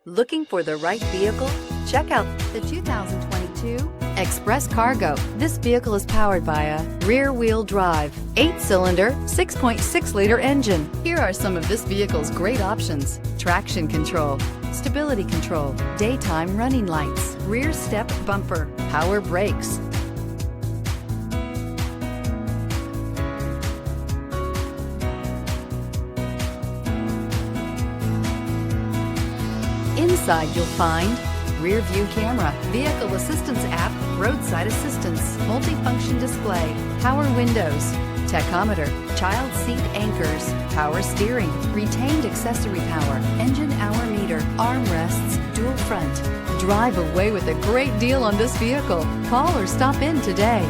Looking for the right vehicle? Check out the 2022 Express Cargo. This vehicle is powered by a rear-wheel drive, 8-cylinder, 6.6-liter engine. Here are some of this vehicle's great options: traction control, stability control, daytime running lights, rear step bumper, power brakes. Inside you'll find rear view camera, vehicle assistance app, roadside assistance, multifunction display, power windows, tachometer, child seat anchors, power steering, retained accessory power, engine hour meter, armrests, dual front. Drive away with a great deal on this vehicle. Call or stop in today.